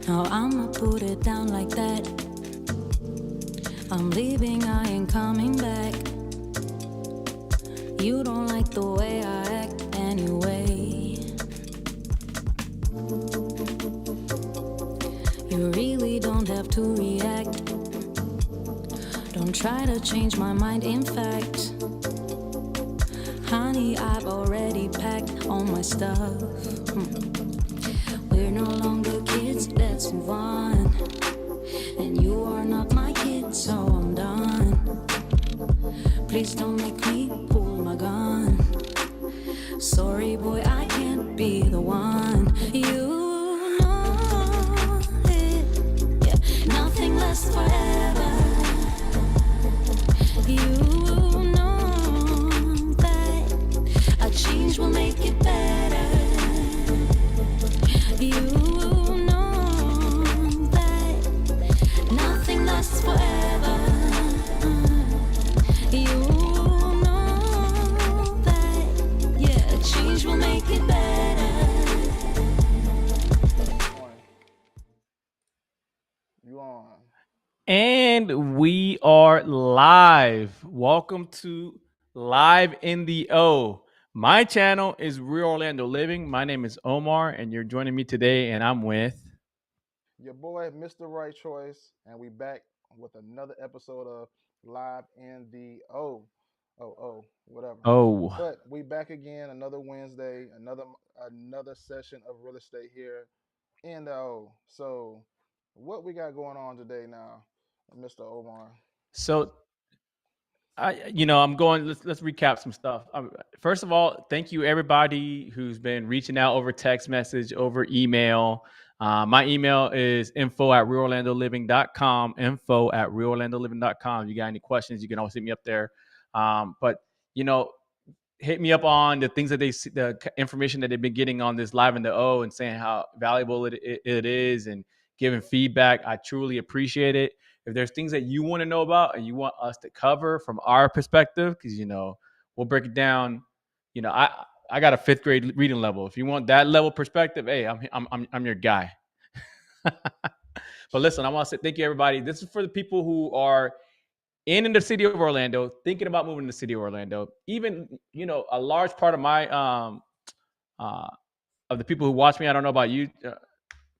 Now I'ma put it down like that. I'm leaving, I ain't coming back. You don't like the way I act anyway. You really don't have to react. Don't try to change my mind, in fact. Honey, I've already packed all my stuff. We're no longer kids, let's move on. And you are not my kid, so I'm done. Please don't make me pull my gun. Sorry, boy, I can't be the one. You know it, yeah. Nothing lasts forever. You know that a change will make it better. You know that nothing lasts forever. You know that, yeah, a change will make it better. You on? And we are live. Welcome to Live in the O. My channel is Real Orlando Living. My name is Omar, and you're joining me today, and I'm with. Your boy, Mr. Right Choice, and we back with another episode of Live in the whatever. Oh, But we back again, another Wednesday, another session of real estate here in the O. So, what we got going on today now, Mr. Omar? so I'm going. Let's recap some stuff. First of all, thank you everybody who's been reaching out over text message, over email. My email is info@realorlandoliving.com. Info@realorlandoliving.com. If you got any questions, you can always hit me up there. But you know, hit me up on the things that the information that they've been getting on this live in the O and saying how valuable it is and giving feedback. I truly appreciate it. If there's things that you want to know about and you want us to cover from our perspective, because we'll break it down. I got a fifth grade reading level. If you want that level perspective, hey, I'm your guy. But listen, I want to say thank you everybody. This is for the people who are in the city of Orlando, thinking about moving to the city of Orlando. Even a large part of my uh, of the people who watch me, I don't know about you,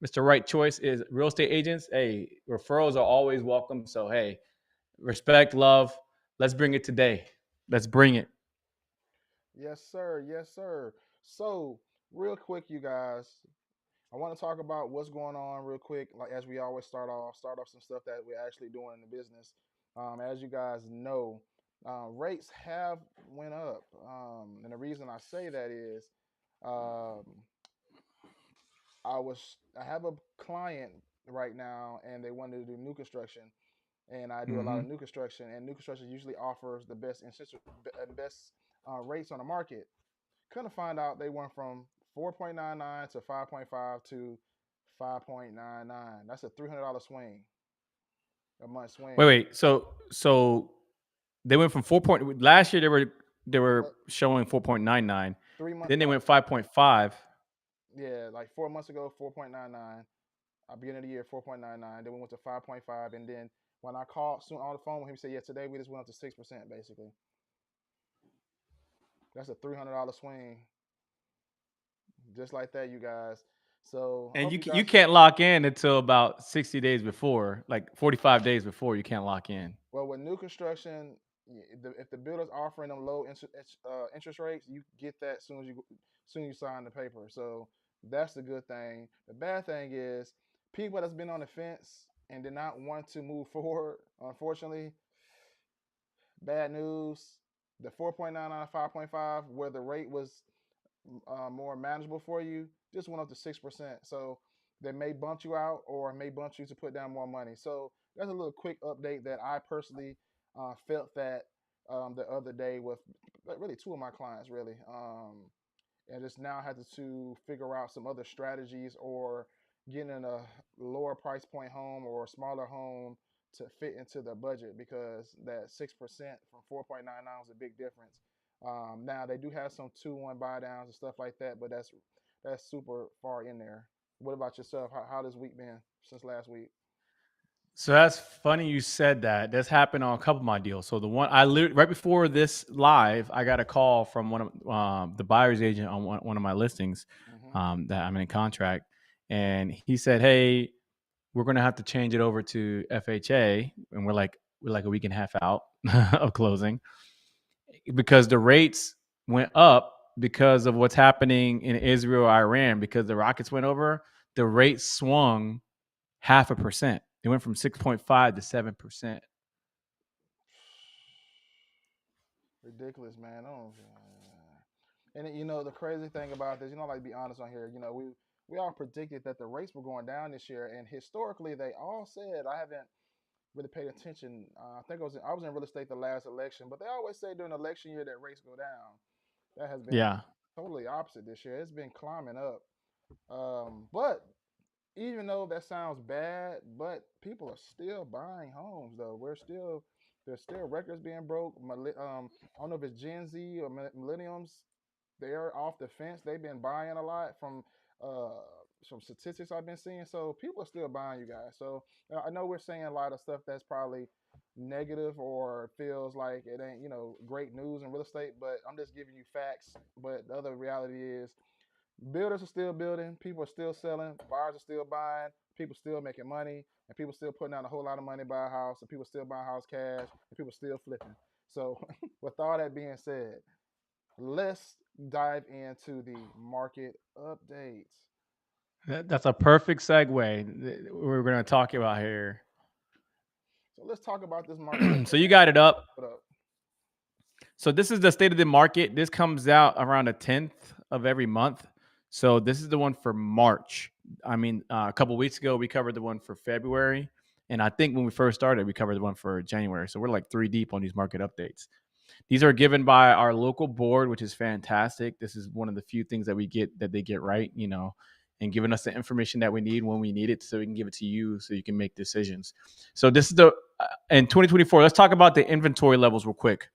Mr. Right Choice, is real estate agents. Hey, referrals are always welcome. So hey, respect, love. Let's bring it today. Let's bring it. Yes, sir. Yes, sir. So, real quick, you guys, I want to talk about what's going on real quick. Like as we always start off some stuff that we're actually doing in the business. As you guys know, rates have went up, and the reason I say that is, um, I have a client right now, and they wanted to do new construction, and I do a lot Mm-hmm. of new construction, and new construction usually offers the best rates on the market. Couldn't find out they went from 4.99 to 5.5 to 5.99. That's a $300 swing, a month Wait, swing. wait. So they went from 4 point last year. They were But showing 4.99. 3 months, Then they went 5.5. yeah, like 4 months ago, 4.99. Beginning of the year, 4.99. Then we went to 5.5, and then when I called soon on the phone with him, he said, "Yeah, today we just went up to 6%, basically." That's a $300 swing, just like that, you guys. So And hope you you you guys. can't lock in until about 60 days before, like 45 days before. You can't lock in. Well, with new construction, if the builder's offering them low interest rates, you get that soon as you sign the paper. So that's the good thing. The bad thing is people that's been on the fence and did not want to move forward. Unfortunately, bad news. The 4.99 out of 5.5, where the rate was more manageable for you, just went up to 6%. So they may bump you out or may bump you to put down more money. So that's a little quick update that I personally felt that the other day with really two of my clients, really. And just now had to figure out some other strategies or getting a lower price point home or a smaller home to fit into the budget because that 6% from 4.99 is a big difference. Now they do have some 2-1 buy downs and stuff like that, but that's super far in there. What about yourself? How this week been since last week? So that's funny you said that. That's happened on a couple of my deals. So the one I literally right before this live, I got a call from one of the buyer's agent on one of my listings Mm-hmm. that I'm in contract, and he said, "Hey, we're going to have to change it over to FHA," and we're like a week and a half out of closing because the rates went up because of what's happening in Israel, Iran, because the rockets went over. The rate swung 0.5%. It went from 6.5 to 7%. Ridiculous, man. Oh, and the crazy thing about this, like be honest on here. We all predicted that the rates were going down this year, and historically they all said. I haven't really paid attention. I think I was in real estate the last election, but they always say during election year that rates go down. That has been Yeah. totally opposite this year. It's been climbing up. But even though that sounds bad, but people are still buying homes though. There's still records being broke. I don't know if it's Gen Z or millenniums. They're off the fence. They've been buying a lot uh from statistics I've been seeing. So people are still buying, you guys. So I know we're saying a lot of stuff that's probably negative or feels like it ain't great news in real estate, but I'm just giving you facts. But the other reality is builders are still building, people are still selling, buyers are still buying, people still making money, and people still putting out a whole lot of money to buy a house, and people still buying house cash, and people still flipping. So, with all that being said, let's dive into the market updates. That's a perfect segue we're going to talk about here. So let's talk about this market So update, you man. got it up. Put up. So this is the state of the market. This comes out around the 10th of every month. So this is the one for March. I mean, a couple weeks ago we covered the one for February, and I think when we first started we covered the one for January. So we're like 3 deep on these market updates. These are given by our local board, which is fantastic. This is one of the few things that we get that they get right, and giving us the information that we need when we need it, so we can give it to you, so you can make decisions. So this is the in 2024. Let's talk about the inventory levels real quick.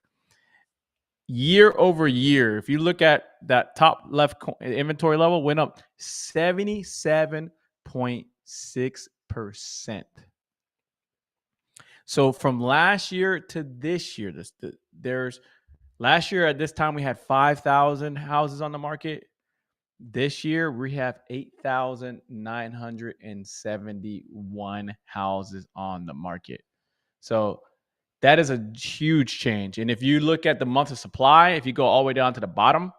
Year over year, if you look at that top left inventory level, went up 77.6%. So from last year to this year, there's last year at this time we had 5,000 houses on the market. This year we have 8,971 houses on the market. So that is a huge change. And if you look at the month of supply, if you go all the way down to the bottom,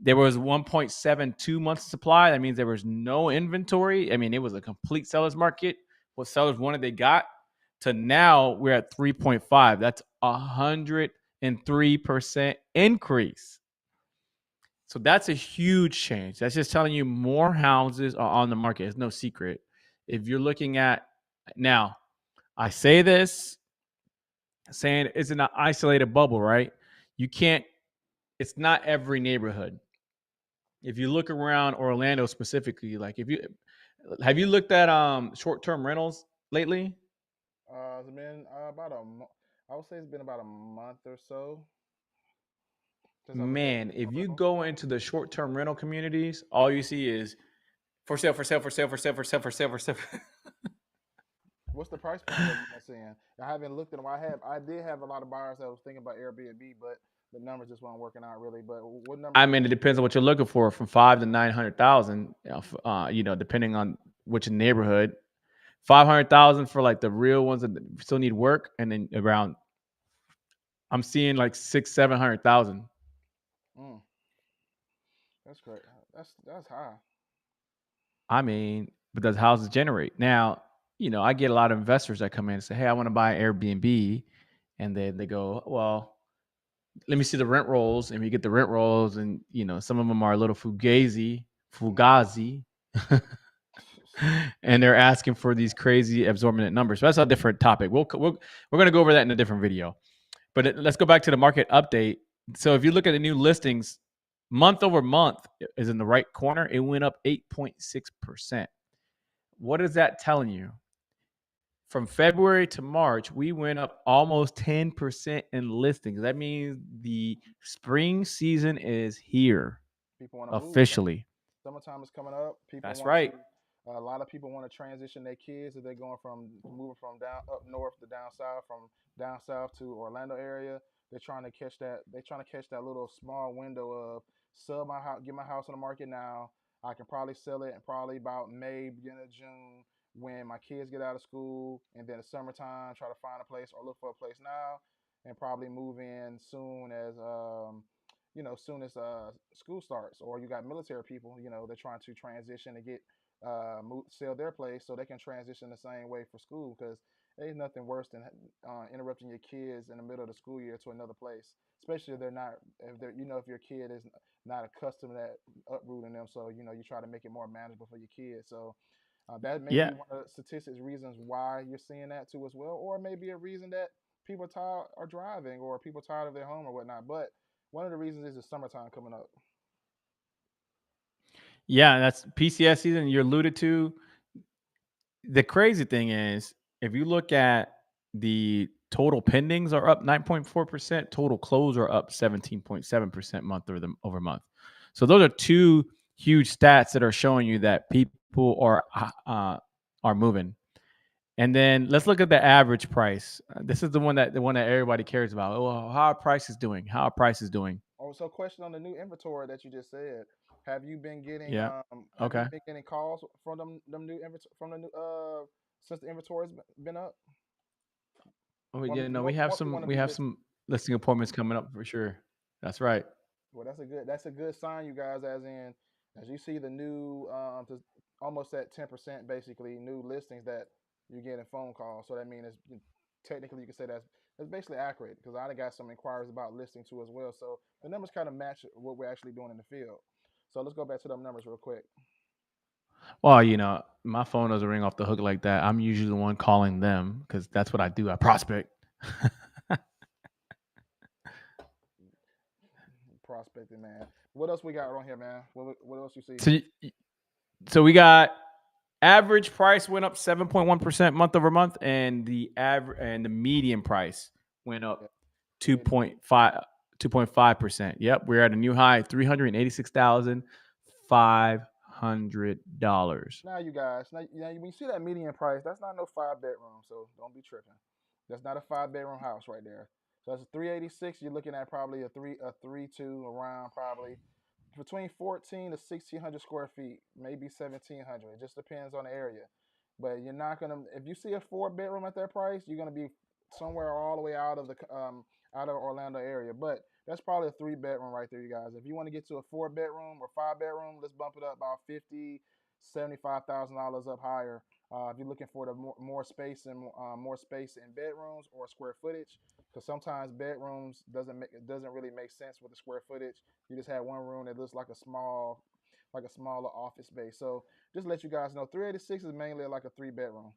there was 1.72 months of supply. That means there was no inventory. I mean, it was a complete seller's market. What sellers wanted, they got. To now, we're at 3.5. That's 103% increase. So that's a huge change. That's just telling you more houses are on the market. It's no secret. If you're looking at now, I say this saying it's an isolated bubble, right? You can't, it's not every neighborhood. If you look around Orlando specifically, like if you have you looked at short-term rentals lately? It's been about I would say it's been about a month or so since I looked at Man, if you rental. go into the short-term rental communities, all you see is for sale, for sale, for sale, for sale, for sale, for sale, for sale. What's the price point that you've been seeing? I haven't looked in a while. I did have a lot of buyers that was thinking about Airbnb, but the numbers just weren't working out really. But what numbers I you mean, it depends on what you're looking for, from 5 to 900,000. Depending on which neighborhood. 500,000 for like the real ones that still need work, and then around I'm seeing like 700,000. mm, that's great. That's high. I mean, but does houses generate? Now, I get a lot of investors that come in and say, "Hey, I want to buy Airbnb," and then they go, "Well, let me see the rent rolls," and we get the rent rolls, and some of them are a little Mm. fugazi, and they're asking for these crazy absorbent numbers. So that's a different topic. We're gonna go over that in a different video. But let's go back to the market update. So if you look at the new listings, month over month is in the right corner. It went up 8.6%. What is that telling you? From February to March, we went up almost 10% in listings. That means the spring season is here People want to move. officially. Summertime is coming up. People That's want to right. A lot of people want to transition their kids if they're going from moving from down up north to down south, from down south to Orlando area. They're trying to catch that. They're trying to catch that little small window of sell my house, get my house on the market now. I can probably sell it in probably about May, beginning of June, when my kids get out of school, and then the summertime, try to find a place or look for a place now, and probably move in soon as soon as school starts. Or you got military people, they're trying to transition and get sell their place so they can transition the same way for school, because there's nothing worse than interrupting your kids in the middle of the school year to another place, especially if they're not, if they're, if your kid is not accustomed to that uprooting them. So you try to make it more manageable for your kids. So that may be Yeah. one of the statistics reasons why you're seeing that too as well, or maybe a reason that people are tired are driving, or people are tired of their home or whatnot. But one of the reasons is the summertime coming up. Yeah, that's PCS season you alluded to. The crazy thing is, if you look at the total pendings are up 9.4%, total close are up 17.7% month over month. So those are two huge stats that are showing you that people are moving. And then let's look at the average price. This is the one that everybody cares about. Oh, how are prices doing? How are prices doing? Also, question on the new inventory that you just said. Have you been getting Yeah. have you Okay. been getting calls from them new inventory from the new since the inventory's been up? Oh More, yeah, no, more, we have more people want some to we be have listed. some listing appointments coming up for sure. That's right. Well, that's a good sign, you guys. As you see the new almost at 10% basically new listings that you're getting phone calls. So that means technically you can say that's basically accurate, because I got some inquiries about listing too as well. So the numbers kind of match what we're actually doing in the field. So let's go back to them numbers real quick. Well, my phone doesn't ring off the hook like that. I'm usually the one calling them because that's what I do. I prospect. Prospecting, man. What else we got on here, man? What else you see? so, so we got average price went up 7.1% month over month, and the average and the median price went up Yeah, two median. point five 2.5%. Yep, we're at a new high, $386,500. Now, you guys, when you see that median price, that's not no 5 bedroom. So don't be tripping. That's not a 5 bedroom house right there. So that's a 386. You're looking at probably a three two around probably between 14 to 1600 square feet, maybe 1700. It just depends on the area. But you're not gonna, if you see a 4 bedroom at that price, you're gonna be somewhere all the way out of Orlando area. But that's probably a 3 bedroom right there, you guys. If you want to get to a 4 bedroom or 5 bedroom, let's bump it up about 50, $75,000 up higher. If you're looking for the more space and more space in bedrooms or square footage, because sometimes bedrooms it doesn't really make sense with the square footage. You just have one room that looks like a smaller office space. So just to let you guys know, 386 is mainly like a 3 bedroom.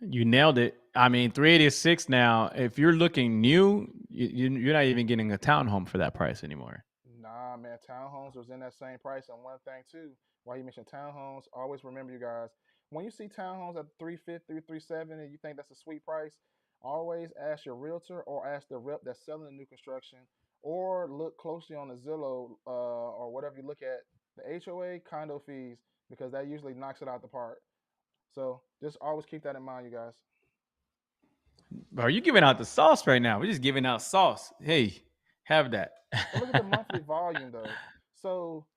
You nailed it. I mean, 386 now. If you're looking new, you're not even getting a townhome for that price anymore. Nah, man, townhomes was in that same price. And one thing too, why you mentioned townhomes, always remember, you guys, when you see townhomes at 350, 370, and you think that's a sweet price, always ask your realtor or ask the rep that's selling the new construction, or look closely on the Zillow or whatever you look at the HOA condo fees, because that usually knocks it out the park. So just always keep that in mind, you guys. Bro, you giving out the sauce right now. We're just giving out sauce. Hey, have that. But look at the monthly volume though. So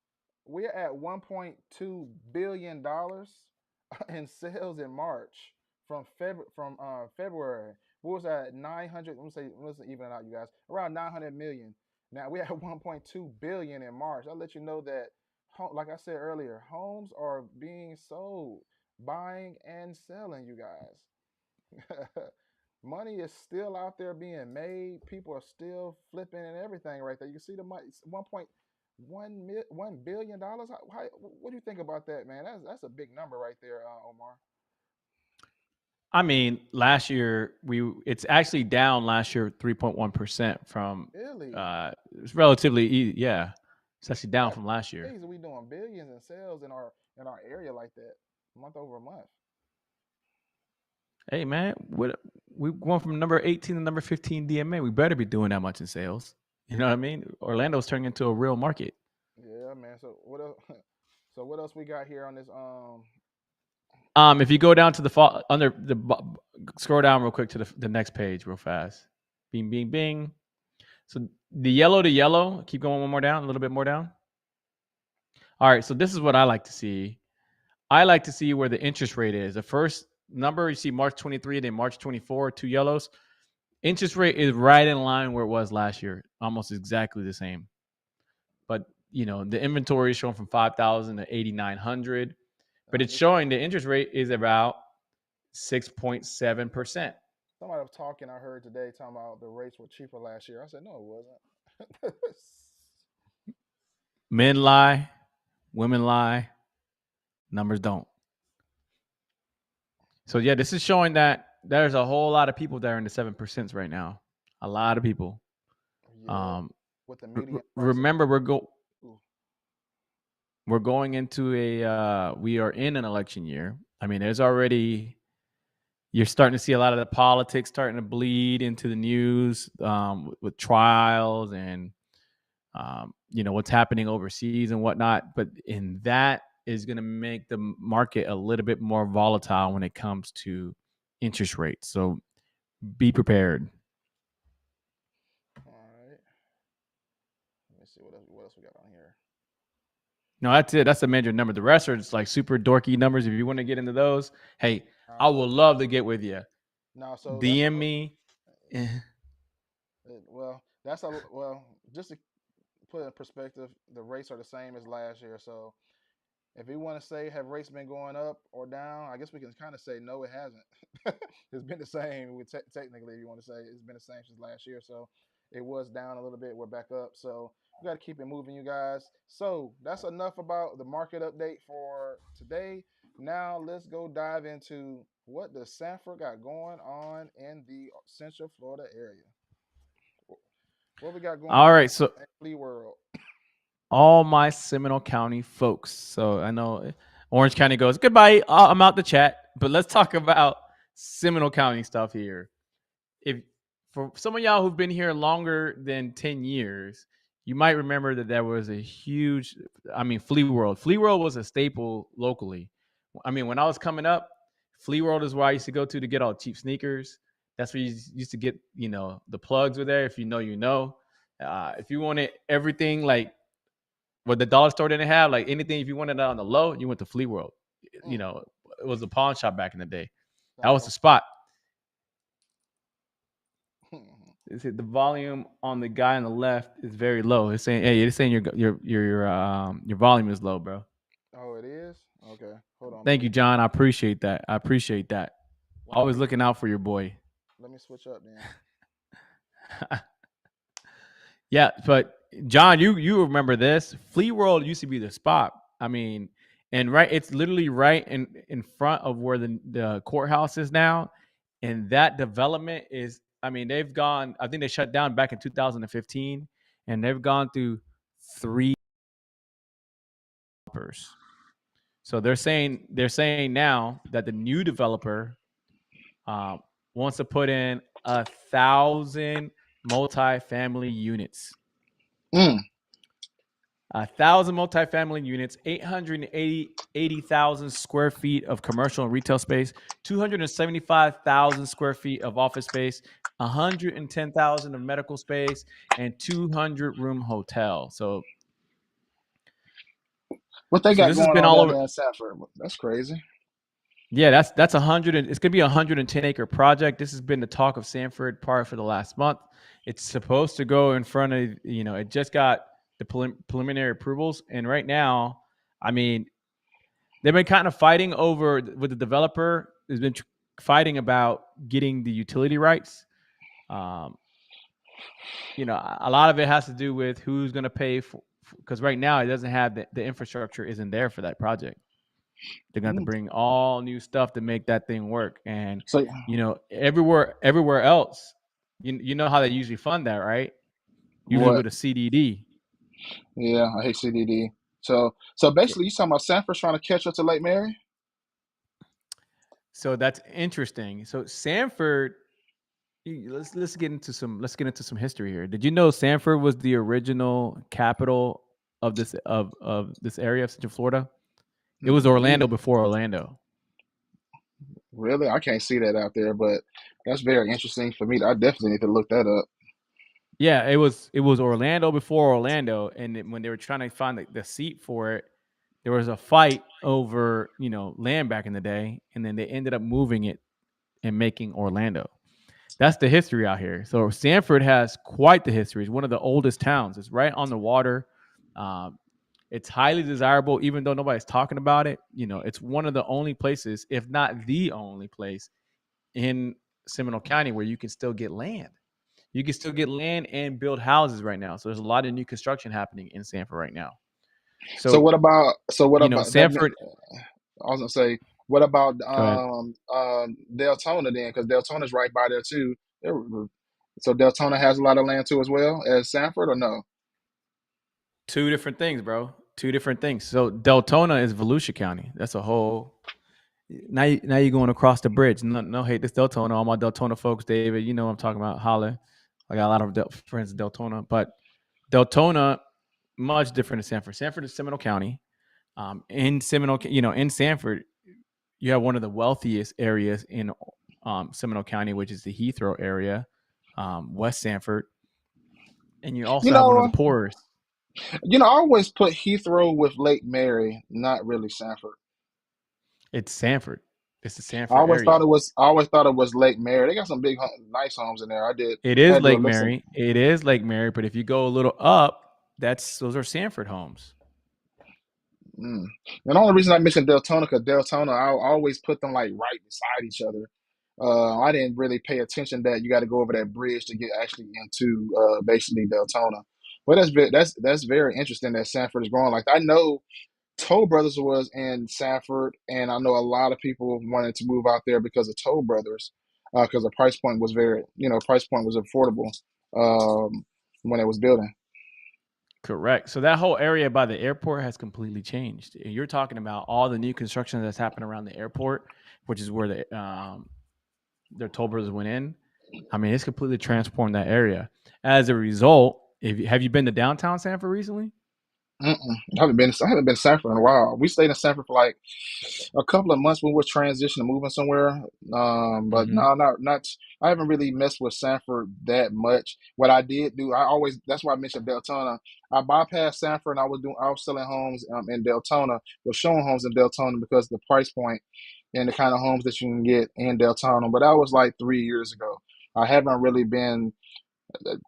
we're at $1.2 billion in sales in March from February. What was that? 900. Let's even it out, you guys. Around 900 million. Now we're at 1.2 billion in March. I'll let you know that, like I said earlier, homes are being sold, buying and selling. You guys, money is still out there being made. People are still flipping and everything right there. You see the money, 1.1 billion dollars. What do you think about that, man? That's a big number right there, Omar. I mean, last year it's actually down last year 3.1% from Really? it's relatively yeah. It's actually down That's from last year. crazy. We doing billions in sales in our area like that, month over month. Hey man, we going from number 18 to number 15 DMA. We better be doing that much in sales. You know what I mean? Orlando's turning into a real market. Yeah, man. So what else? So what else we got here on this? If you go down to the under the scroll down real quick to the next page real fast. Bing, bing, bing. So the yellow to yellow. Keep going one more down, a little bit more down. All right. So this is what I like to see. I like to see where the interest rate is. The first number you see March 23, then March 24, two yellows. Interest rate is right in line where it was last year, almost exactly the same. But the inventory is showing from 5,000 to 8,900, but it's showing the interest rate is about 6.7%. Somebody was talking. I heard today talking about the rates were cheaper last year. I said no, it wasn't. Men lie, women lie, numbers don't. So yeah, this is showing that there's a whole lot of people that are in the 7% right now. A lot of people. Yeah, with the median price. Remember, we're going into we are in an election year. I mean, there's already you're starting to see a lot of the politics starting to bleed into the news with trials and what's happening overseas and whatnot. But in that is going to make the market a little bit more volatile when it comes to interest rates. So be prepared. All right. Let me see what else we got on here. No, that's it. That's the major number. The rest are just like super dorky numbers. If you want to get into those, hey, I would love to get with you. No, so DM me. Well, just to put it in perspective, the rates are the same as last year. So if we want to say have rates been going up or down, I guess we can kind of say no, it hasn't. It's been the same. Technically, if you want to say it's been the same since last year. So it was down a little bit. We're back up. So we got to keep it moving, you guys. So that's enough about the market update for today. Now let's go dive into what the Sanford got going on in the Central Florida area. What we got going All on right, so in Flea World? all my Seminole County folks. So I know Orange County goes, goodbye, I'm out the chat. But let's talk about Seminole County stuff here. If for some of y'all who've been here longer than 10 years, you might remember that there was a huge, Flea World. Flea World was a staple locally. I mean, when I was coming up, Flea World is where I used to go to get all cheap sneakers. That's where you used to get, the plugs were there. If you know, you know. If you wanted everything like what the dollar store didn't have, like anything, if you wanted it on the low, you went to Flea World. It was a pawn shop back in the day. That was the spot. The volume on the guy on the left is very low. It's saying, "Hey, it's saying your volume is low, bro." Oh, it is? Okay. Hold on. Thank you, John. I appreciate that. Always looking out for your boy. Let me switch up then. Yeah, but John, you remember this? Flea World used to be the spot. I mean, and it's literally right in front of where the courthouse is now, and that development is. I mean, they've gone. I think they shut down back in 2015, and they've gone through 3 developers. So they're saying now that the new developer wants to put in 1,000 multifamily units. 1,000 multifamily units, 880,000 square feet of commercial and retail space, 275,000 square feet of office space, 110,000 of medical space, and 200-room hotel. So what they got this has going been on all down over. there in Sanford? That's crazy. Yeah, that's 100. It's gonna be a 110-acre project. This has been the talk of Sanford Park for the last month. It's supposed to go in front of it just got the preliminary approvals, and right now, I mean, they've been kind of fighting over with the developer. Has been fighting about getting the utility rights. A lot of it has to do with who's going to pay for, because right now it doesn't have the infrastructure isn't there for that project. They're going to have to bring all new stuff to make that thing work. And So everywhere else, you know how they usually fund that, right? Usually what? with a CDD. Yeah, I hate CDD. So basically, you talking about Sanford's trying to catch up to Lake Mary? So that's interesting. So Sanford, let's get into some history here. Did you know Sanford was the original capital of this area of Central Florida? It was You Orlando before Orlando. really? I can't see that out there, but that's very interesting for me. I definitely need to look that up. Yeah, it was Orlando before Orlando, and when they were trying to find the seat for it, there was a fight over land back in the day, and then they ended up moving it and making Orlando. That's the history out here. So Sanford has quite the history. It's one of the oldest towns. It's right on the water. Um, it's highly desirable, even though nobody's talking about it. It's one of the only places, if not the only place, in Seminole County where you can still get land. You can still get land and build houses right now. So there's a lot of new construction happening in Sanford right now. So So, what about that? Sanford, I was gonna say, what about go ahead. Deltona then? Because Deltona's right by there too. So Deltona has a lot of land too as well as Sanford, or no? Two different things, bro. Two different things. So Deltona is Volusia County. That's a whole. Now you're going across the bridge. No, no hate this Deltona. All my Deltona folks, David, you know what I'm talking about. Holla. I got a lot of friends in Deltona, but Deltona much different than Sanford. Sanford is Seminole County. In Seminole, in Sanford, you have one of the wealthiest areas in Seminole County, which is the Heathrow area, West Sanford, and you You also have one of the know, poorest. I always put Heathrow with Lake Mary, not really Sanford. It's Sanford. It's the I Sanford always thought area. it was. I always thought it was Lake Mary. They got some big, nice homes in there. I did. It I is had to do a Lake listen. Mary. It is Lake Mary, but if you go a little up, those are Sanford homes. Mm. And the only reason I mentioned Deltona, because Deltona, I always put them like right beside each other. I didn't really pay attention that you got to go over that bridge to get actually into basically Deltona. But that's very interesting that Sanford is growing. Like I know Toll Brothers was in Sanford, and I know a lot of people wanted to move out there because of Toll Brothers, because the price point was price point was affordable when it was building. Correct. So that whole area by the airport has completely changed. You're talking about all the new construction that's happened around the airport, which is where their toll brothers went in. I mean, it's completely transformed that area. As a result, have you been to downtown Sanford recently? Mm-mm. I haven't been to Sanford in a while. We stayed in Sanford for like a couple of months when we were transitioning, moving somewhere. But Mm-hmm. no, not. I haven't really messed with Sanford that much. What I did do, I always. That's why I mentioned Deltona. I bypassed Sanford, and I was selling homes in Deltona, was showing homes in Deltona because of the price point and the kind of homes that you can get in Deltona. But that was like 3 years ago. I haven't really been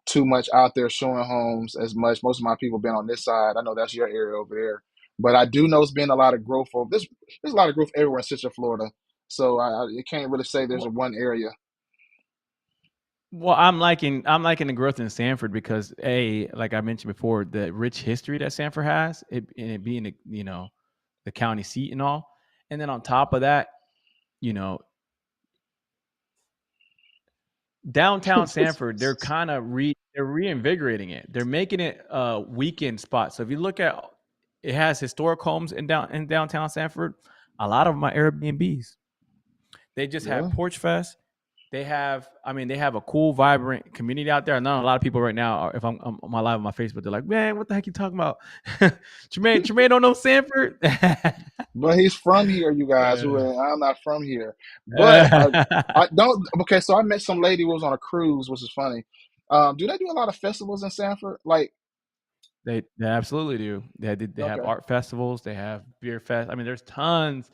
too much out there showing homes as much. Most of my people been on this side. I know that's your area over there, but I do know it's been a lot of growth over this. There's a lot of growth everywhere in Central Florida, so I can't really say there's a Well, one area. well, I'm liking the growth in Sanford because like I mentioned before, the rich history that Sanford has, and it being the county seat and all, and then on top of that, you know, downtown Sanford, they're reinvigorating it. They're making it a weekend spot. So if you look at it has historic homes in downtown Sanford. A lot of them are Airbnbs. They just have Really? Porch Fest. They have a cool, vibrant community out there. I know a lot of people right now, if I'm on my live on my Facebook, they're like, "Man, what the heck you talking about?" Tremaine don't know Sanford. But he's from here, you guys. Uh, I'm not from here, but I don't. Okay, so I met some lady who was on a cruise, which is funny. Do they do a lot of festivals in Sanford? Like, They absolutely do. They have okay, art festivals. They have beer fest. I mean, there's tons.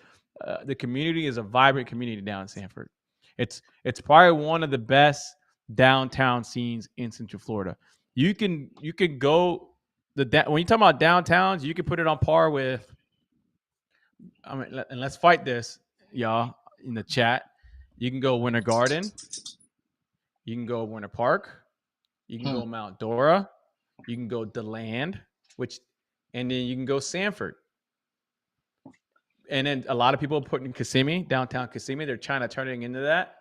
The community is a vibrant community down in Sanford. It's probably one of the best downtown scenes in Central Florida. You can go when you talk about downtowns, you can put it on par with. And let's fight this, y'all, in the chat. You can go Winter Garden. You can go Winter Park. You can hmm, go Mount Dora. You can go DeLand, and then you can go Sanford. And then a lot of people are putting Kissimmee, downtown Kissimmee. They're trying to turn it into that.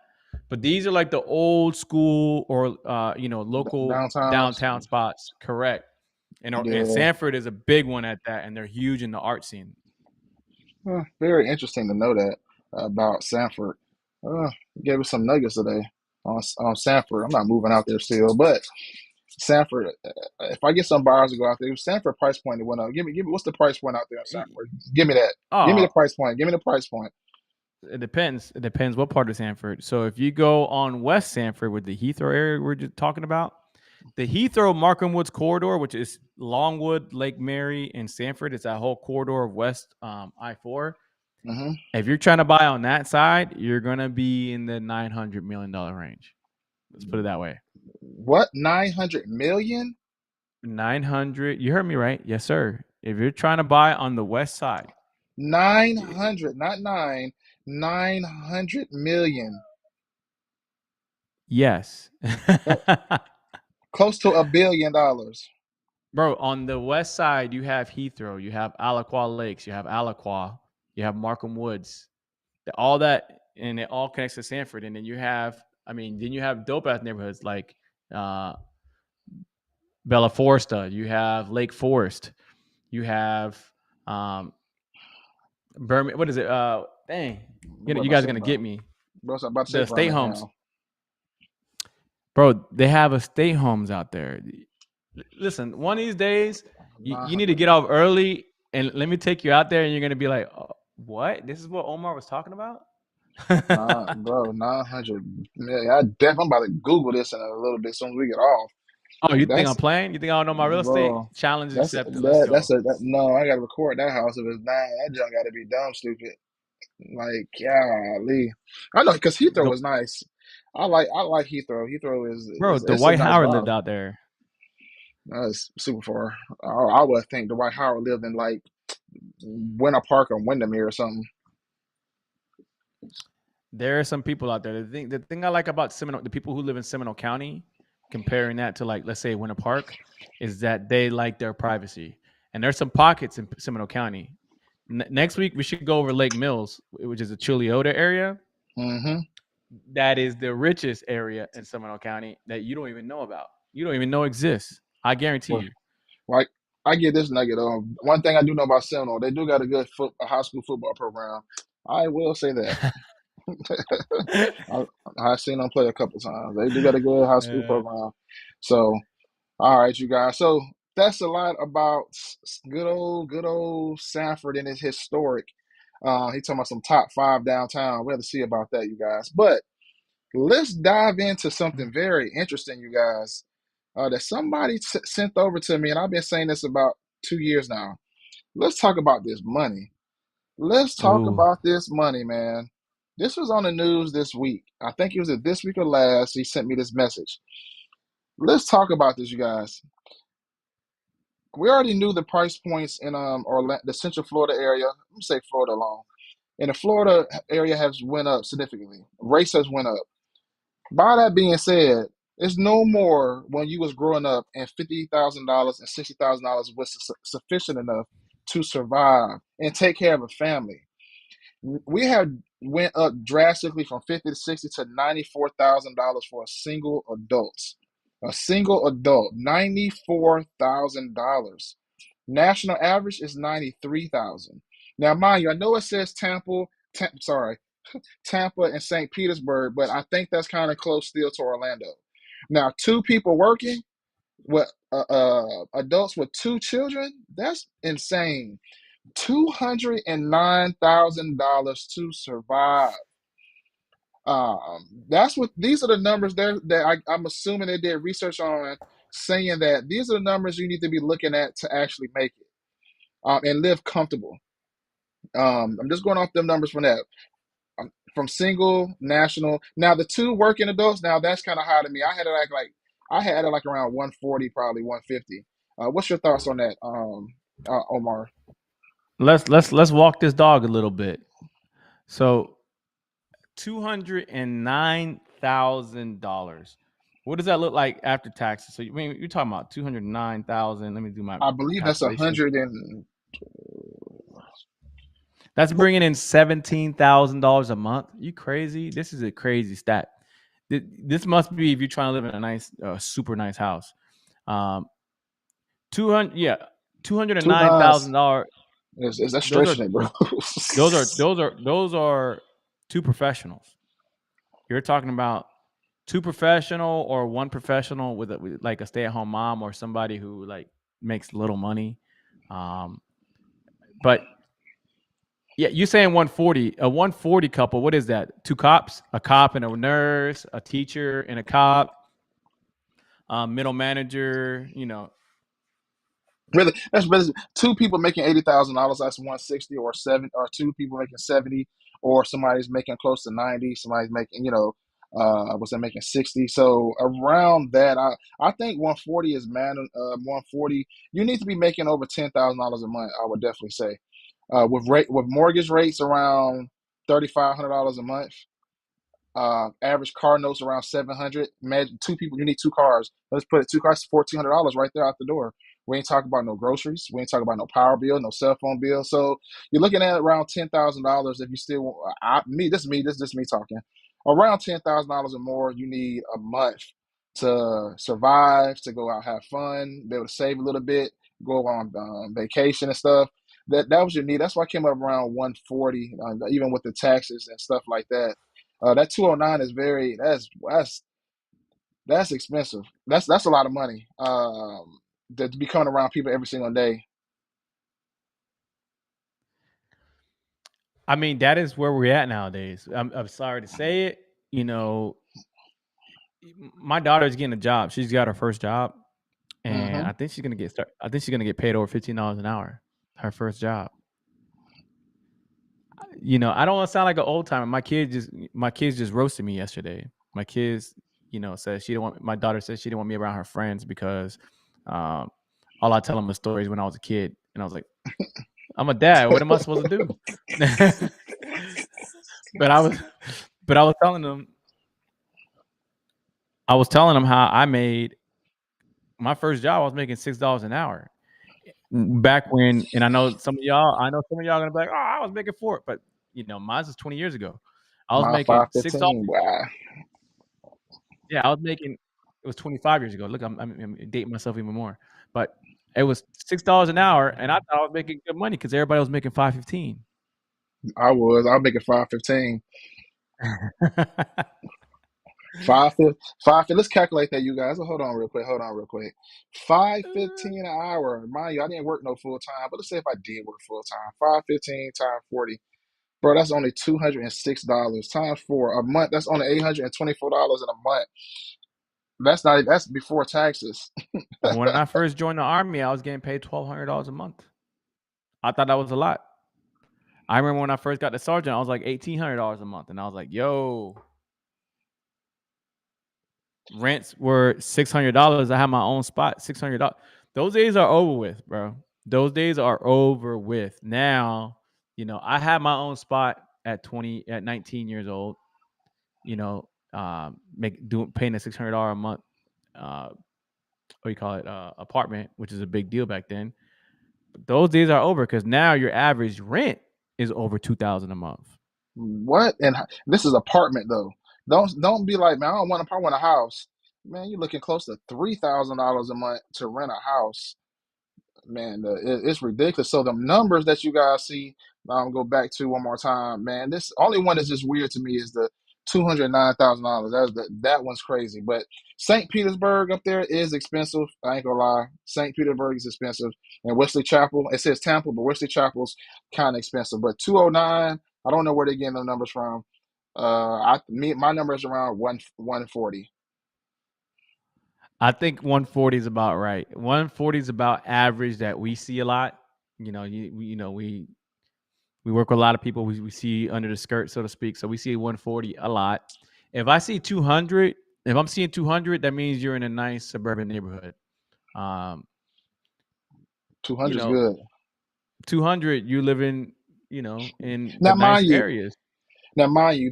But these are like the old school or local downtowns. downtown spots. Correct. And Yeah, Sanford is a big one at that, and they're huge in the art scene. very interesting to know that about Sanford. You gave us some nuggets today on Sanford. I'm not moving out there still, but Sanford. If I get some buyers to go out there, Sanford price point it went up. Give me. What's the price point out there on Sanford? Give me that. Give me the Oh, price point. Give me the price point. it depends. It depends what part of Sanford. So if you go on West Sanford with the Heathrow area we're just talking about, the Heathrow Markham Woods corridor, which is Longwood, Lake Mary, and Sanford, it's that whole corridor of West I-4. Mm-hmm. If you're trying to buy on that side, you're gonna be in the $900 million range. Let's put it that way. What? 900 million? 900. You heard me right? Yes, sir. If you're trying to buy on the west side, 900, not 900 million. yes. That- Close to $1 billion. Bro, on the west side, you have Heathrow, you have Alaqua Lakes, you have Alaqua, you have Markham Woods, all that, and it all connects to Sanford. And then you have, then you have dope ass neighborhoods like uh, Bella Foresta, you have Lake Forest, you have um, Birmingham. What is it? Dang, I'm you about to guys are say, gonna get me. bro, I'm about to say The state homes, Birmingham. bro. They have estate homes out there. Listen, one of these days, you need to 900. get off early, and let me take you out there, and you're gonna be like, oh, "What? This is what Omar was talking about." Nah, bro, 900 million. I'm about to Google this in a little bit as soon as we get off. Oh, you think I'm That's, playing? You think I don't know my real estate? bro, Challenge that's accepted. Let's that. go. No, I got to record that house if it's nine. That junk got to be dumb stupid. Like, golly. I know, because Heathrow The, was nice. I like Heathrow. Heathrow bro, it's a Dwight nice Howard lived vibe. out there. That's super far. I would think Dwight Howard lived in like Winter Park or Windermere or something. There are some people out there. The thing I like about Seminole, the people who live in Seminole County, comparing that to like let's say Winter Park, is that they like their privacy. And there's some pockets in Seminole County. Next week we should go over Lake Mills, which is a Chiliota area. Mm-hmm. That is the richest area in Seminole County that you don't even know about. You don't even know exists. I guarantee Well, you. like I get this nugget. One thing I do know about Seminole, they do got a good high school football program. I will say that. I, I've seen them play a couple times. They do got a good high school Uh, program. So, all right, you guys. So that's a lot about good old Sanford and its historic. He talking about some top five downtown. We have to see about that, you guys. But let's dive into something very interesting, you guys. That somebody sent over to me, and I've been saying this about 2 years now. Let's talk about this money. Let's talk ooh. about this money, man. This was on the news this week. I think it was this week or last. He sent me this message. Let's talk about this, you guys. We already knew the price points in Orlando, the Central Florida area. Let me say Florida alone. In the Florida area has went up significantly. Race has went up. By that being said, it's no more when you was growing up and $50,000 and $60,000 was sufficient enough to survive and take care of a family. We have went up drastically from 50 to 60 to $94,000 for a single adult. A single adult, $94,000. National average is 93,000. Now, mind you, I know it says Tampa and St. Petersburg, but I think that's kind of close still to Orlando. Now, two people working with adults with two children, that's insane. $209,000 to survive. That's what these are the numbers there that I'm assuming they did research on, saying that these are the numbers you need to be looking at to actually make it and live comfortable. I'm just going off them numbers from that. From single, national. Now the two working adults. Now that's kind of high to me. I had it like around 140, probably 150. What's your thoughts on that, Omar? Let's walk this dog a little bit. So $209,000. What does that look like after taxes? So you're talking about 209,000. Let me do my I believe that's a calculation. hundred and That's bringing in $17,000 a month. You crazy? This is a crazy stat. This must be if you're trying to live in a nice, super nice house. 200, yeah, two hundred and two nine nines. thousand dollars. Is that Those are stretching it, bro? those are two professionals. You're talking about two professional or one professional with like a stay-at-home mom or somebody who like makes little money. Um, but yeah, you saying 140, a 140 couple, what is that? Two cops, a cop and a nurse, a teacher and a cop, middle manager, Really, that's really two people making $80,000. That's 160, or seven, or two people making 70, or somebody's making close to 90. Somebody's making, what's that, making 60. So around that, I think 140 is 140. You need to be making over $10,000 a month. I would definitely say, with mortgage rates around $3,500 a month. Average car notes around 700. Imagine two people, you need two cars. Let's put it, two cars, $1,400 right there out the door. We ain't talking about no groceries. We ain't talking about no power bill, no cell phone bill. So you're looking at around $10,000 if you still want. This is me talking. Around $10,000 or more, you need a month to survive, to go out, have fun, be able to save a little bit, go on vacation and stuff. That was your need. That's why I came up around 140, even with the taxes and stuff like that. That 209 is that's expensive. That's a lot of money. To be coming around people every single day. I mean, that is where we're at nowadays. I'm sorry to say it. My daughter's getting a job. She's got her first job, and Hmm. I think she's gonna get paid over $15 an hour. Her first job. I don't want to sound like an old timer. My kids just roasted me yesterday. My kids, said she didn't want. My daughter said she didn't want me around her friends because um, all I tell them was stories when I was a kid, and I was like, I'm a dad. What am I supposed to do? but I was, but I was telling them how I made my first job. I was making $6 an hour back when, and I know some of y'all gonna be like, oh, I was making four, but mine was 20 years ago. I was My making $6. 515. Wow. Yeah, I was making. It was 25 years ago. Look, I'm dating myself even more, but it was $6 an hour, and I thought I was making good money because everybody was making 5.15. I'll make it 515. 515. 5. Let's calculate that, you guys. Hold on real quick. Hold on real quick. 515 an hour. Mind you, I didn't work no full time, but let's say if I did work full time, 515 times 40. Bro, that's only $206 times four a month. That's only $824 in a month. That's before taxes. When I first joined the army, I was getting paid $1,200 a month. I thought that was a lot. I remember when I first got the sergeant, I was like $1,800 a month, and I was like, "Yo, rents were $600. I had my own spot, $600. Those days are over with, bro. Those days are over with. Now, I had my own spot at 19 years old. Paying a $600 a month, what do you call it, apartment, which is a big deal back then. But those days are over because now your average rent is over 2,000 a month. What? And this is apartment though. Don't be like, man, I want a house. Man, you're looking close to $3,000 a month to rent a house. Man, it's ridiculous. So the numbers that you guys see, go back to one more time, man. This only one that's just weird to me is the $209,000. That one's crazy. But St. Petersburg up there is expensive. I ain't gonna lie. St. Petersburg is expensive, and Wesley Chapel. It says Tampa, but Wesley Chapel's kind of expensive. But 209, I don't know where they're getting the numbers from. My number is around 140. I think 140 is about right. 140 is about average that we see a lot. We work with a lot of people we see under the skirt, so to speak. So we see 140 a lot. If I see 200, if I'm seeing 200, that means you're in a nice suburban neighborhood. Um, 200 you is know, good. 200, you live in the Now, nice mind you, areas.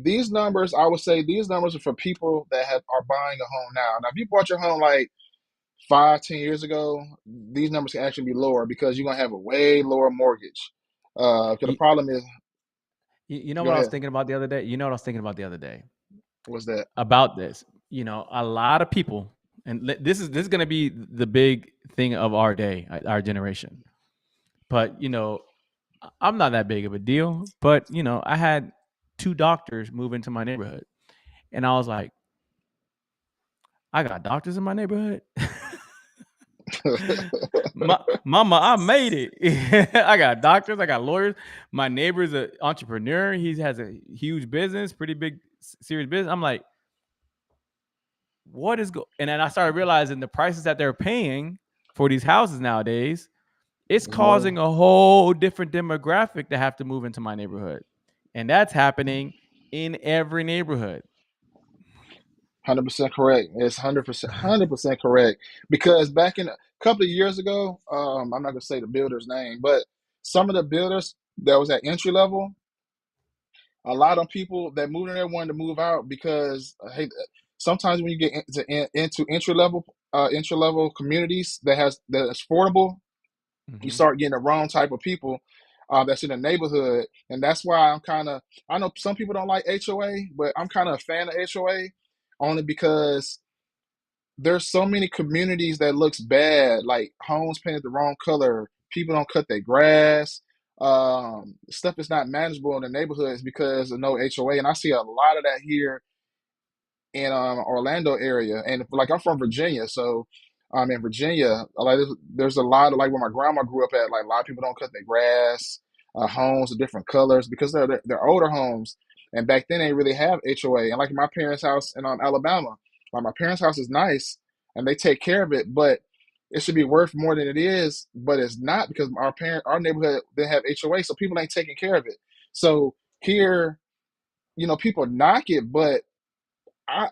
These numbers, I would say these numbers are for people that are buying a home now. Now, if you bought your home like 5, 10 years ago, these numbers can actually be lower because you're gonna have a way lower mortgage. Because the You, problem is, you know go what I was ahead. thinking about the other day? You know what I was thinking about the other day What's that? about this? A lot of people, and this is going to be the big thing of our day, our generation. But I'm not that big of a deal. But I had two doctors move into my neighborhood, and I was like, I got doctors in my neighborhood. Mama, I made it. I got doctors, I got lawyers. My neighbor's an entrepreneur. He has a huge business, pretty big, serious business. I'm like, what is go? And then I started realizing the prices that they're paying for these houses nowadays, it's It's more. causing a whole different demographic to have to move into my neighborhood. And that's happening in every neighborhood. 100% correct. It's 100% correct. Because back in a couple of years ago, I'm not gonna say the builder's name, but some of the builders that was at entry level, a lot of people that moved in there wanted to move out because hey, sometimes when you get into entry level communities that's affordable, you Mm-hmm. start getting the wrong type of people that's in the neighborhood, and that's why I know some people don't like HOA, but I'm kind of a fan of HOA only because there's so many communities that looks bad, like homes painted the wrong color, people don't cut their grass, stuff is not manageable in the neighborhoods because of no HOA, and I see a lot of that here in Orlando area, and like I'm from Virginia, so in Virginia, like there's a lot of like where my grandma grew up at. Like a lot of people don't cut their grass. Homes are different colors because they're older homes, and back then they didn't really have HOA. And like my parents' house in Alabama, like my parents' house is nice and they take care of it, but it should be worth more than it is, but it's not because our neighborhood didn't have HOA, so people ain't taking care of it. So here, people knock it, but I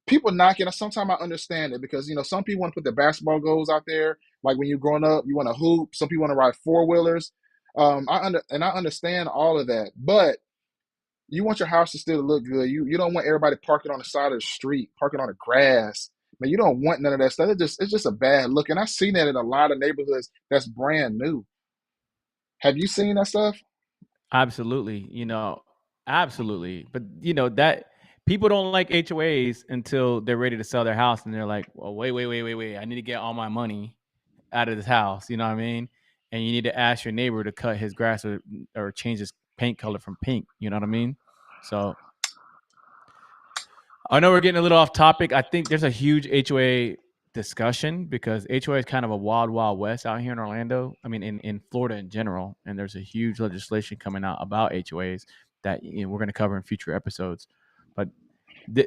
people knock it. Sometimes I understand it because some people want to put their basketball goals out there. Like when you're growing up, you want to hoop. Some people want to ride four wheelers. I understand all of that, but you want your house to still look good. You don't want everybody parking on the side of the street, parking on the grass. Man, you don't want none of that stuff. It's just a bad look, and I've seen that in a lot of neighborhoods that's brand new. Have you seen that stuff? Absolutely. Absolutely. But that people don't like HOAs until they're ready to sell their house and they're like, well, wait, wait, wait, wait, wait. I need to get all my money out of this house. You know what I mean? And you need to ask your neighbor to cut his grass or change his paint color from pink. You know what I mean? So I know we're getting a little off topic. I think there's a huge HOA discussion because HOA is kind of a wild, wild west out here in Orlando. I mean, in Florida in general. And there's a huge legislation coming out about HOAs that we're going to cover in future episodes. But the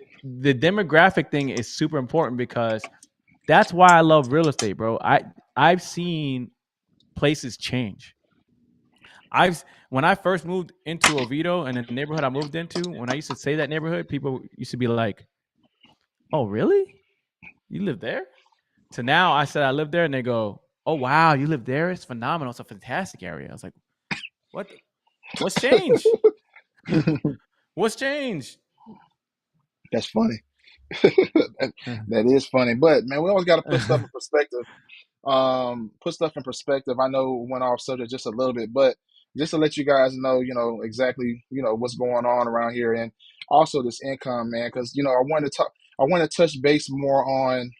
demographic thing is super important because that's why I love real estate, bro. I've seen places change. When I first moved into Oviedo and the neighborhood I moved into, when I used to say that neighborhood, people used to be like, "Oh, really? You live there?" So now I said I live there, and they go, "Oh, wow, you live there? It's phenomenal. It's a fantastic area." I was like, "What? What's changed? What's changed?" That's funny. that, that is funny, but man, we always got to put stuff in perspective. Put stuff in perspective. I know we went off subject just a little bit, but just to let you guys know, exactly, what's going on around here, and also this income, man, because I want to touch base more on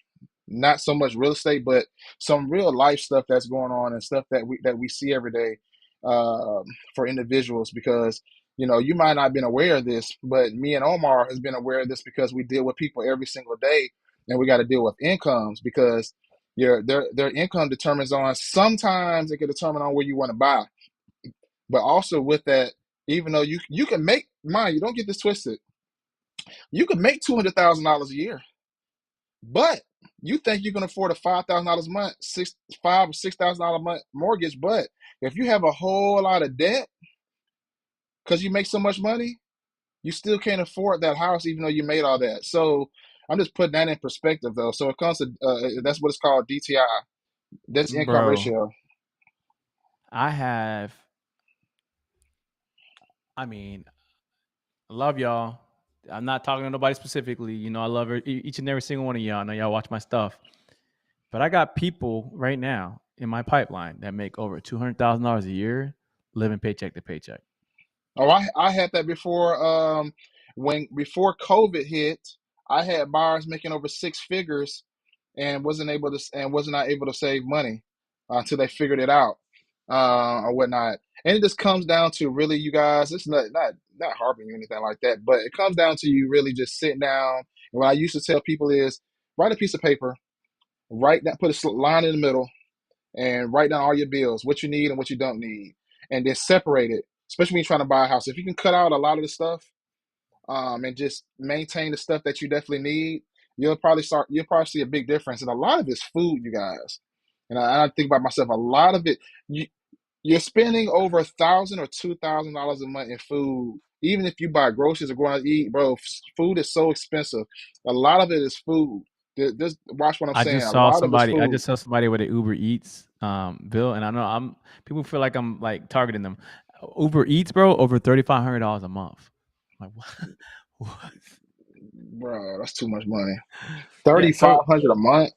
not so much real estate, but some real life stuff that's going on and stuff that we see every day for individuals. Because you might not have been aware of this, but me and Omar has been aware of this because we deal with people every single day, and we got to deal with incomes because their income determines on sometimes it can determine on where you want to buy, but also with that, even though you can make mind you don't get this twisted, you can make $200,000 a year, but you think you can afford a $5,000 a month, 5 or 6 thousand dollar a month mortgage. But if you have a whole lot of debt because you make so much money, you still can't afford that house, even though you made all that. So I'm just putting that in perspective, though. So it comes to that's what it's called, DTI. That's income Bro, ratio. I have. I mean, I love y'all. I'm not talking to nobody specifically. I love each and every single one of y'all. I know y'all watch my stuff, but I got people right now in my pipeline that make over $200,000 a year, living paycheck to paycheck. Oh, I had that before. When before COVID hit, I had buyers making over six figures and wasn't not able to save money until they figured it out or whatnot. And it just comes down to really, you guys. It's not harping you or anything like that, but it comes down to you really just sitting down. And what I used to tell people is write a piece of paper, write that, put a line in the middle, and write down all your bills, what you need and what you don't need, and then separate it. Especially when you're trying to buy a house, if you can cut out a lot of the stuff, and just maintain the stuff that you definitely need, you'll probably see a big difference. And a lot of it's food, you guys. And I think about myself, a lot of it, you, you're spending over $1,000 or $2,000 a month in food. Even if you buy groceries or going out to eat, bro, food is so expensive. A lot of it is food. Just watch what I'm saying. A lot of it's I food. just saw somebody with an Uber Eats bill, and I know people feel like I'm like targeting them. Uber Eats, bro, over $3,500 a month. Like what? What? Bro, that's too much money. Yeah. So 3,500 a month.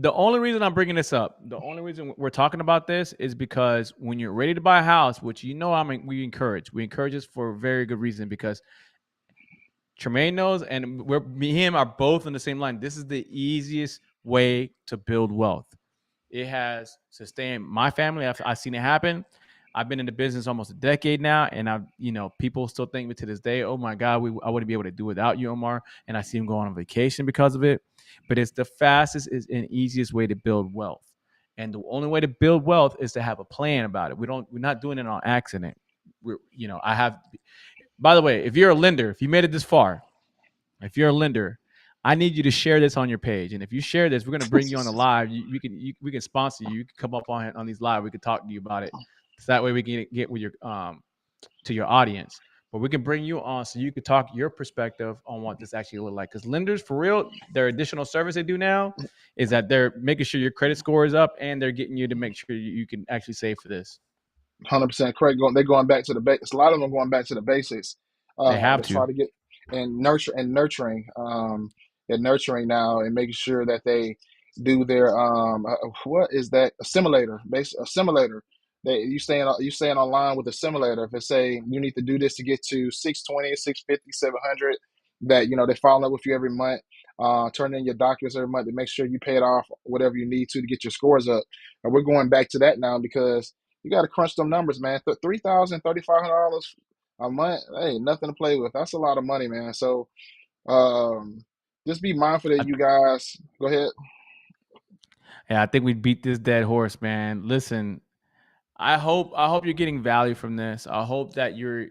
the only reason I'm bringing this up, the only reason we're talking about this is because when you're ready to buy a house, which we encourage this for a very good reason, because Tremaine knows, and me and him are both on the same line. This is the easiest way to build wealth. It has sustained my family. I've seen it happen. I've been in the business almost a decade now, and people still think me to this day, oh my God, I wouldn't be able to do without you, Omar. And I see him going on vacation because of it. But it's the fastest and easiest way to build wealth. And the only way to build wealth is to have a plan about it. We're not doing it on accident. By the way, if you're a lender, if you made it this far, if you're a lender, I need you to share this on your page. And if you share this, we're going to bring you on the live. We can sponsor you. You can come up on these live. We can talk to you about it. So that way we can get with your to your audience. But we can bring you on so you can talk your perspective on what this actually look like. Because lenders, for real, their additional service they do now is that they're making sure your credit score is up, and they're getting you to make sure you can actually save for this. 100% correct. They're going back to the basics. A lot of them are going back to the basics. They have To try to. to get nurturing now, and making sure that they do their what is that, a simulator, a simulator. You staying online with a simulator. If it say you need to do this to get to 620, 650, 700, that they follow up with you every month. Turn in your documents every month to make sure you pay it off, whatever you need to get your scores up. And we're going back to that now because you got to crunch them numbers, man. $3,000, $3,500 a month, hey, nothing to play with. That's a lot of money, man. So just be mindful that you guys go ahead. Yeah, I think we beat this dead horse, man. Listen, I hope you're getting value from this. I hope that you're,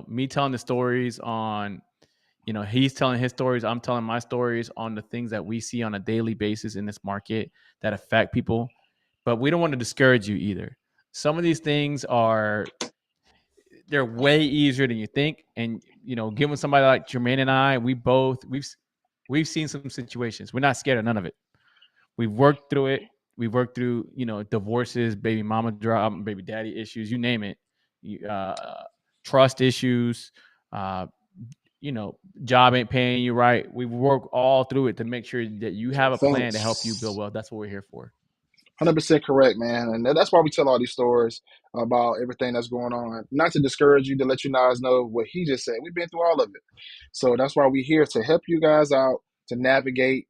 me telling the stories on, he's telling his stories, I'm telling my stories on the things that we see on a daily basis in this market that affect people. But we don't want to discourage you either. Some of these things they're way easier than you think. And, given somebody like Jermaine and I, we've seen some situations. We're not scared of none of it. We've worked through it. We've worked through, divorces, baby mama drama, baby daddy issues, you name it, trust issues, job ain't paying you right. We've worked all through it to make sure that you have a plan to help you build wealth. That's what we're here for. 100% correct, man. And that's why we tell all these stories about everything that's going on. Not to discourage you, to let you guys know what he just said. We've been through all of it. So that's why we're here to help you guys out, to navigate.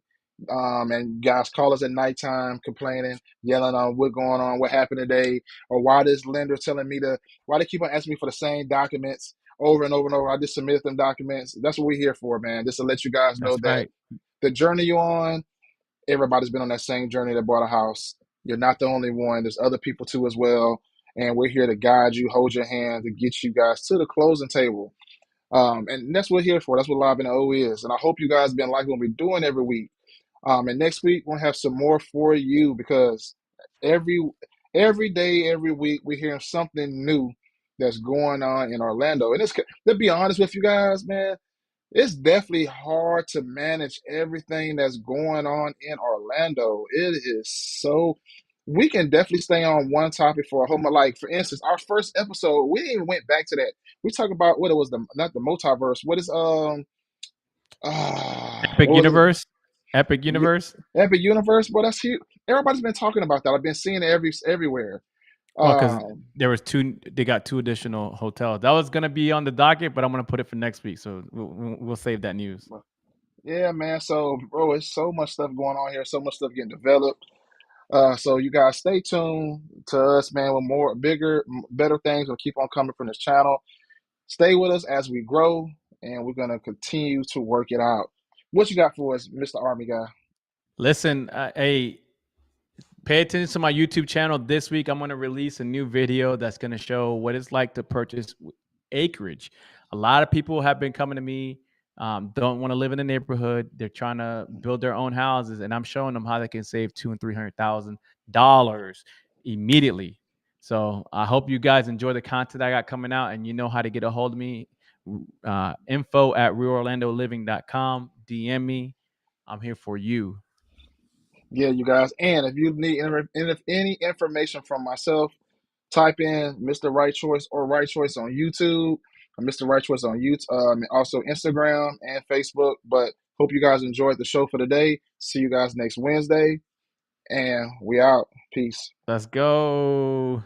And guys call us at nighttime complaining, yelling on what's going on, what happened today, or why this lender telling me why they keep on asking me for the same documents over and over and over. I just submitted them documents. That's what we're here for, man. Just to let you guys know That's that right. the journey you're on, everybody's been on that same journey that bought a house. You're not the only one. There's other people too as well. And we're here to guide you, hold your hand, to get you guys to the closing table. And that's what we're here for. That's what Live in the O is. And I hope you guys been liking what we're doing every week. And next week we'll have some more for you, because every day, every week, we're hearing something new that's going on in Orlando. And to be honest with you guys, man, it's definitely hard to manage everything that's going on in Orlando. It is so. We can definitely stay on one topic for a whole month. Like, for instance, our first episode, we didn't even went back to that. We talked about what it was, not the multiverse. What is Epic what was it? Universe. Epic Yeah, Universe. Epic Universe. Well, that's huge. Everybody's been talking about that. I've been seeing it everywhere. Well, because Um, they got 2 additional hotels. That was gonna be on the docket, but I'm gonna put it for next week. So we'll save that news. yeah, man. So, bro, it's so much stuff going on here. So much stuff getting developed. So you guys stay tuned to us, man, with more bigger, better things will keep on coming from this channel. Stay with us as we grow, and we're gonna continue to work it out. What you got for us, Mr. Army guy? Listen, hey, pay attention to my YouTube channel. This week, I'm going to release a new video that's going to show what it's like to purchase acreage. A lot of people have been coming to me, don't want to live in the neighborhood. They're trying to build their own houses, and I'm showing them how they can save $200,000 and $300,000 immediately. So I hope you guys enjoy the content I got coming out, and you know how to get a hold of me. Info@realorlandoliving.com. DM me. I'm here for you. Yeah, you guys. And if you need any information from myself, type in Mr. Right Choice or Right Choice on YouTube, or Mr. Right Choice on YouTube, and also Instagram and Facebook. But hope you guys enjoyed the show for today. See you guys next Wednesday. And we out. Peace. Let's go.